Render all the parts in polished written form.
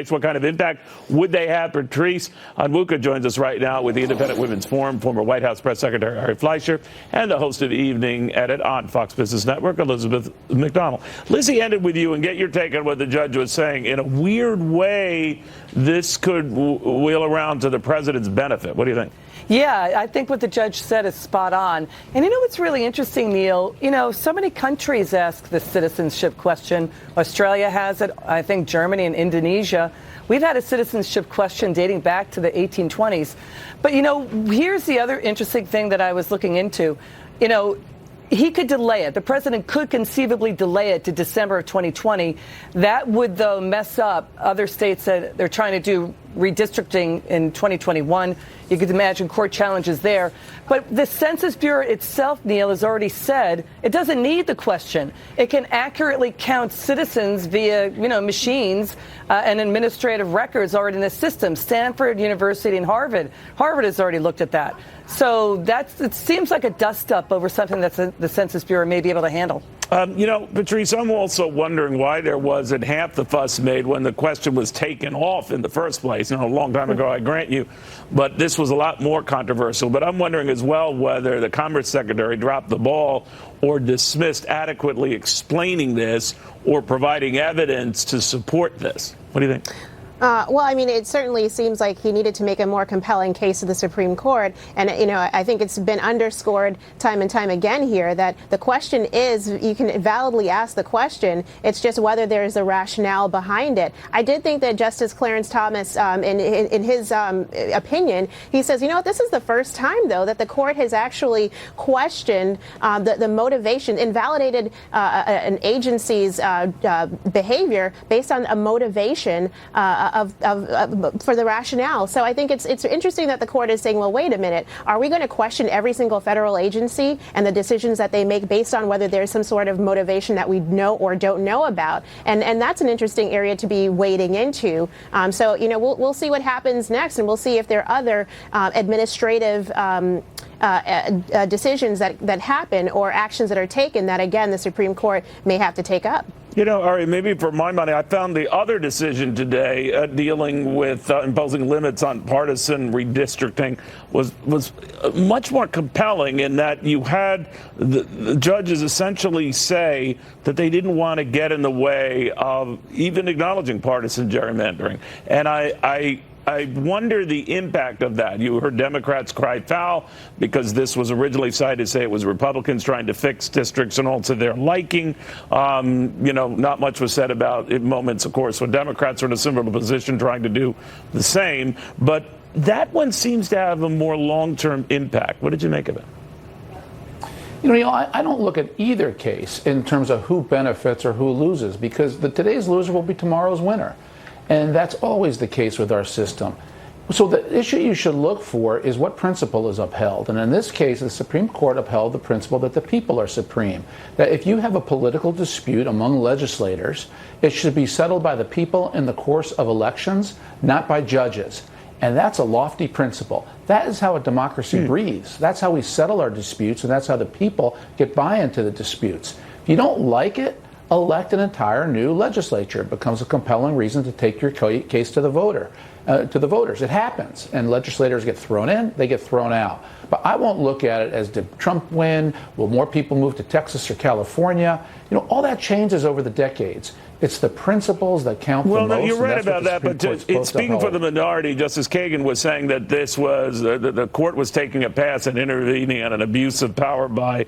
What kind of impact would they have? Patrice Onwuka joins us right now with the Independent Women's Forum, former White House Press Secretary Ari Fleischer, and the host of Evening Edit on Fox Business Network, Elizabeth McDonald. Lizzie, ended with you and get your take on what the judge was saying. In a weird way, this could wheel around to the president's benefit. What do you think? Yeah, I think what the judge said is spot on. And you know what's really interesting, Neil? You know, so many countries ask the citizenship question. Australia has it. I think Germany and Indonesia. We've had a citizenship question dating back to the 1820s. But, you know, here's the other interesting thing that I was looking into. You know, he could delay it. The president could conceivably delay it to December of 2020. That would, though, mess up other states that they're trying to do redistricting in 2021. You could imagine court challenges there. But the Census Bureau itself, Neil, has already said it doesn't need the question. It can accurately count citizens via, you know, machines and administrative records already in the system. Stanford University and Harvard has already looked at that. So it seems like a dust-up over something that the Census Bureau may be able to handle. You know, Patrice, I'm also wondering why there wasn't half the fuss made when the question was taken off in the first place. Now, a long time ago, I grant you, but this was a lot more controversial. But I'm wondering as well whether the Commerce Secretary dropped the ball or dismissed adequately explaining this or providing evidence to support this. What do you think? Well, I mean, it certainly seems like he needed to make a more compelling case to the Supreme Court. And, you know, I think it's been underscored time and time again here that the question is, you can validly ask the question. It's just whether there's a rationale behind it. I did think that Justice Clarence Thomas, in his opinion, he says, you know what, this is the first time, though, that the court has actually questioned the motivation, invalidated an agency's behavior based on a motivation for the rationale. So I think it's interesting that the court is saying, well, wait a minute, are we going to question every single federal agency and the decisions that they make based on whether there's some sort of motivation that we know or don't know about? And that's an interesting area to be wading into. So, you know, we'll see what happens next, and we'll see if there are other administrative decisions that happen or actions that are taken that, again, the Supreme Court may have to take up. You know, Ari, maybe for my money, I found the other decision today dealing with imposing limits on partisan redistricting was much more compelling in that you had the judges essentially say that they didn't want to get in the way of even acknowledging partisan gerrymandering. And I wonder the impact of that. You heard Democrats cry foul because this was originally cited to say it was Republicans trying to fix districts and all to their liking. You know, not much was said about it moments, of course, when Democrats are in a similar position trying to do the same. But that one seems to have a more long-term impact. What did you make of it? You know, I don't look at either case in terms of who benefits or who loses, because today's loser will be tomorrow's winner. And that's always the case with our system. So the issue you should look for is what principle is upheld. And in this case, the Supreme Court upheld the principle that the people are supreme. That if you have a political dispute among legislators, it should be settled by the people in the course of elections, not by judges. And that's a lofty principle. That is how a democracy breathes. That's how we settle our disputes, and that's how the people get buy-in to the disputes. If you don't like it, elect an entire new legislature. It becomes a compelling reason to take your case to the voters. It happens, and legislators get thrown in, they get thrown out. But I won't look at it as, did Trump win? Will more people move to Texas or California? You know, all that changes over the decades. It's the principles that count the most. Well, you're right about that, but speaking for the minority, Justice Kagan was saying that this was the court was taking a pass and intervening on an abuse of power by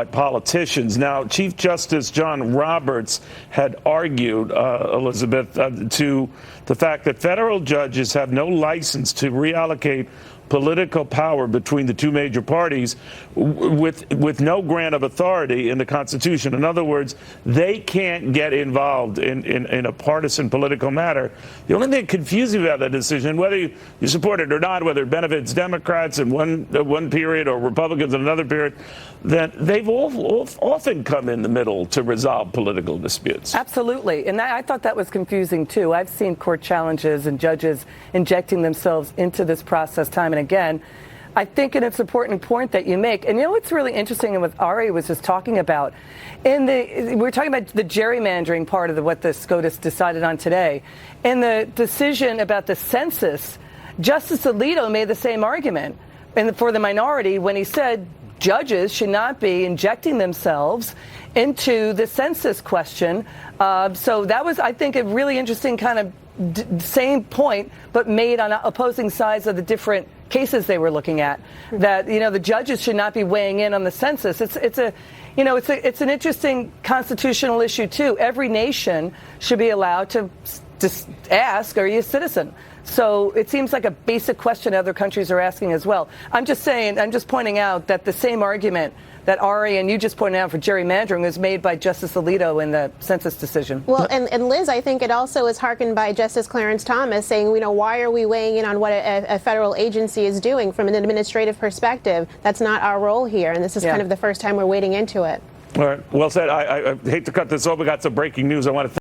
politicians. Now, Chief Justice John Roberts had argued, Elizabeth, to the fact that federal judges have no license to reallocate political power between the two major parties with no grant of authority in the Constitution. In other words, they can't get involved in a partisan political matter. The only thing confusing about that decision, whether you support it or not, whether it benefits Democrats in one period or Republicans in another period, that they've often come in the middle to resolve political disputes. Absolutely. And I thought that was confusing, too. I've seen court challenges and judges injecting themselves into this process time and again. I think it's an important point that you make. And you know what's really interesting, and what Ari was just talking about, we're talking about the gerrymandering part of what the SCOTUS decided on today. In the decision about the census, Justice Alito made the same argument for the minority when he said judges should not be injecting themselves into the census question. So that was, I think, a really interesting kind of same point, but made on opposing sides of the different cases they were looking at. That the judges should not be weighing in on the census. It's an interesting constitutional issue too. Every nation should be allowed to just ask, "Are you a citizen?" So it seems like a basic question other countries are asking as well. I'm just pointing out that the same argument that Ari and you just pointed out for gerrymandering was made by Justice Alito in the census decision. Well, and Liz, I think it also is hearkened by Justice Clarence Thomas saying, why are we weighing in on what a federal agency is doing from an administrative perspective? That's not our role here, and this is kind of the first time we're wading into it. All right. Well said. I hate to cut this off. We got some breaking news. I want to